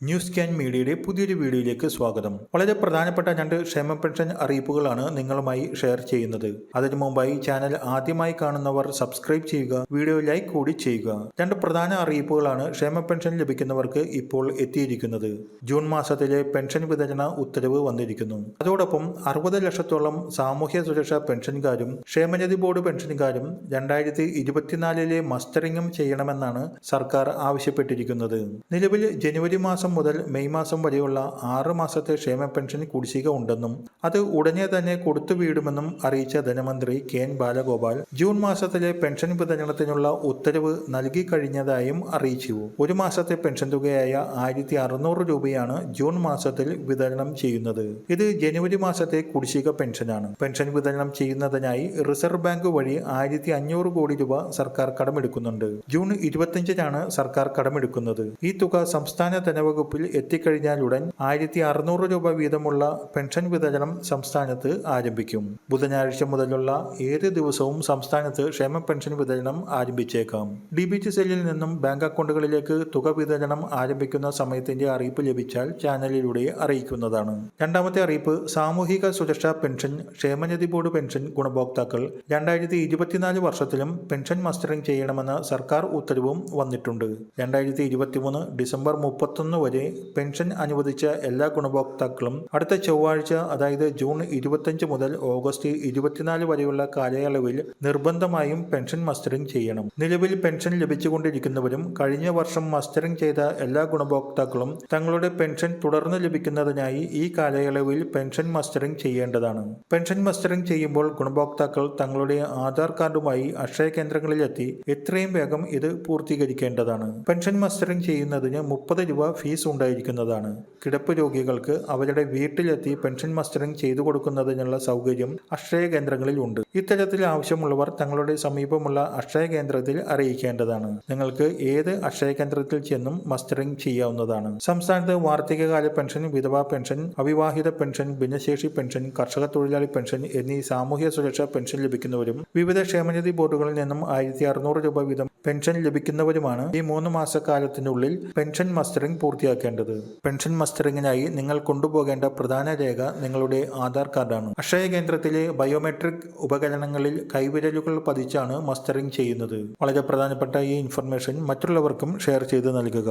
News scan മീഡിയയുടെ പുതിയൊരു വീഡിയോയിലേക്ക് സ്വാഗതം. വളരെ പ്രധാനപ്പെട്ട 2 ക്ഷേമ പെൻഷൻ അറിയിപ്പുകളാണ് നിങ്ങളുമായി ഷെയർ ചെയ്യുന്നത്. അതിനു മുമ്പായി ചാനൽ ആദ്യമായി കാണുന്നവർ സബ്സ്ക്രൈബ് ചെയ്യുക, വീഡിയോ ലൈക്ക് കൂടി ചെയ്യുക. 2 പ്രധാന അറിയിപ്പുകളാണ് ക്ഷേമ പെൻഷൻ ലഭിക്കുന്നവർക്ക് ഇപ്പോൾ എത്തിയിരിക്കുന്നത്. ജൂൺ മാസത്തിലെ പെൻഷൻ വിതരണ ഉത്തരവ് വന്നിരിക്കുന്നു. അതോടൊപ്പം 60 ലക്ഷത്തോളം സാമൂഹ്യ സുരക്ഷാ പെൻഷൻകാരും ക്ഷേമനിധി ബോർഡ് പെൻഷൻകാരും 2024 മസ്റ്ററിംഗും ചെയ്യണമെന്നാണ് സർക്കാർ ആവശ്യപ്പെട്ടിരിക്കുന്നത്. നിലവിൽ ജനുവരി മാസം മുതൽ മെയ് മാസം വരെയുള്ള 6 മാസത്തെ ക്ഷേമ പെൻഷൻ കുടിശ്ശിക ഉണ്ടെന്നും അത് ഉടനെ തന്നെ കൊടുത്തുവിടുമെന്നും അറിയിച്ച ധനമന്ത്രി കെ.എൻ. ബാലഗോപാൽ ജൂൺ മാസത്തിലെ പെൻഷൻ വിതരണത്തിനുള്ള ഉത്തരവ് നൽകി കഴിഞ്ഞതായും അറിയിച്ചു. ഒരു മാസത്തെ പെൻഷൻ തുകയായ 1600 രൂപയാണ് ജൂൺ മാസത്തിൽ വിതരണം ചെയ്യുന്നത്. ഇത് ജനുവരി മാസത്തെ കുടിശ്ശിക പെൻഷനാണ്. പെൻഷൻ വിതരണം ചെയ്യുന്നതിനായി റിസർവ് ബാങ്ക് വഴി 1500 കോടി രൂപ സർക്കാർ കടമെടുക്കുന്നുണ്ട്. ജൂൺ 25-നാണ് സർക്കാർ കടമെടുക്കുന്നത്. ഈ തുക സംസ്ഥാന ധനവകുപ്പിൽ എത്തിക്കഴിഞ്ഞാലുടൻ 1600 രൂപ വീതമുള്ള പെൻഷൻ വിതരണം സംസ്ഥാനത്ത് ആരംഭിക്കും. ബുധനാഴ്ച മുതലുള്ള ഏത് ദിവസവും സംസ്ഥാനത്ത് ക്ഷേമ പെൻഷൻ വിതരണം ആരംഭിച്ചേക്കാം. DBT സെല്ലിൽ നിന്നും ബാങ്ക് അക്കൗണ്ടുകളിലേക്ക് തുക വിതരണം ആരംഭിക്കുന്ന സമയത്തിന്റെ അറിയിപ്പ് ലഭിച്ചാൽ ചാനലിലൂടെ അറിയിക്കുന്നതാണ്. രണ്ടാമത്തെ അറിയിപ്പ് സാമൂഹിക സുരക്ഷാ പെൻഷൻ ക്ഷേമനിധി ബോർഡ് പെൻഷൻ ഗുണഭോക്താക്കൾ 2024 വർഷത്തിലും പെൻഷൻ മസ്റ്ററിംഗ് ചെയ്യണമെന്ന സർക്കാർ ഉത്തരവും വന്നിട്ടുണ്ട്. 2023 ഡിസംബർ 31 വരെ പെൻഷൻ അനുവദിച്ച എല്ലാ ഗുണഭോക്താക്കളും അടുത്ത ചൊവ്വാഴ്ച, അതായത് ജൂൺ 25 മുതൽ ഓഗസ്റ്റ് 24 വരെയുള്ള കാലയളവിൽ നിർബന്ധമായും പെൻഷൻ മസ്റ്ററിംഗ് ചെയ്യണം. നിലവിൽ പെൻഷൻ ലഭിച്ചുകൊണ്ടിരിക്കുന്നവരും കഴിഞ്ഞ വർഷം മസ്റ്ററിംഗ് ചെയ്ത എല്ലാ ഗുണഭോക്താക്കളും തങ്ങളുടെ പെൻഷൻ തുടർന്ന് ലഭിക്കുന്നതിനായി ഈ കാലയളവിൽ പെൻഷൻ മസ്റ്ററിംഗ് ചെയ്യേണ്ടതാണ്. പെൻഷൻ മസ്റ്ററിംഗ് ചെയ്യുമ്പോൾ ഗുണഭോക്താക്കൾ തങ്ങളുടെ ആധാർ കാർഡുമായി അക്ഷയ കേന്ദ്രങ്ങളിലെത്തി എത്രയും വേഗം ഇത് പൂർത്തീകരിക്കേണ്ടതാണ്. പെൻഷൻ മസ്റ്ററിംഗ് ചെയ്യുന്നതിന് 30 രൂപ ഫീസ് ഉണ്ടായിരിക്കുന്നതാണ്. കിടപ്പ് രോഗികൾക്ക് അവരുടെ വീട്ടിലെത്തി പെൻഷൻ മസ്റ്ററിംഗ് ചെയ്തു കൊടുക്കുന്നതിനുള്ള സൗകര്യം അക്ഷയ കേന്ദ്രങ്ങളിൽ ഉണ്ട്. ഇത്തരത്തിൽ ആവശ്യമുള്ളവർ തങ്ങളുടെ സമീപമുള്ള അക്ഷയ കേന്ദ്രത്തിൽ അറിയിക്കേണ്ടതാണ്. നിങ്ങൾക്ക് ഏത് അക്ഷയ കേന്ദ്രത്തിൽ ചെന്നും മസ്റ്ററിംഗ് ചെയ്യാവുന്നതാണ്. സംസ്ഥാനത്ത് വാർദ്ധക്യകാല പെൻഷൻ, വിധവാ പെൻഷൻ, അവിവാഹിത പെൻഷൻ, ഭിന്നശേഷി പെൻഷൻ, കർഷക തൊഴിലാളി പെൻഷൻ എന്നീ സാമൂഹ്യ സുരക്ഷാ പെൻഷൻ ലഭിക്കുന്നവരും വിവിധ ക്ഷേമനിധി ബോർഡുകളിൽ നിന്നും 1600 രൂപ വീതം പെൻഷൻ ലഭിക്കുന്നവരുമാണ് ഈ 3 മാസക്കാലത്തിനുള്ളിൽ പെൻഷൻ മസ്റ്ററിംഗ് പൂർത്തിയാക്കേണ്ടത്. പെൻഷൻ മസ്റ്ററിംഗിനായി നിങ്ങൾ കൊണ്ടുപോകേണ്ട പ്രധാന രേഖ നിങ്ങളുടെ ആധാർ കാർഡാണ്. അക്ഷയ കേന്ദ്രത്തിലെ ബയോമെട്രിക് ഉപകരണങ്ങളിൽ കൈവിരലുകൾ പതിച്ചാണ് മസ്റ്ററിംഗ് ചെയ്യുന്നത്. വളരെ പ്രധാനപ്പെട്ട ഈ ഇൻഫർമേഷൻ മറ്റുള്ളവർക്കും ഷെയർ ചെയ്ത് നൽകുക.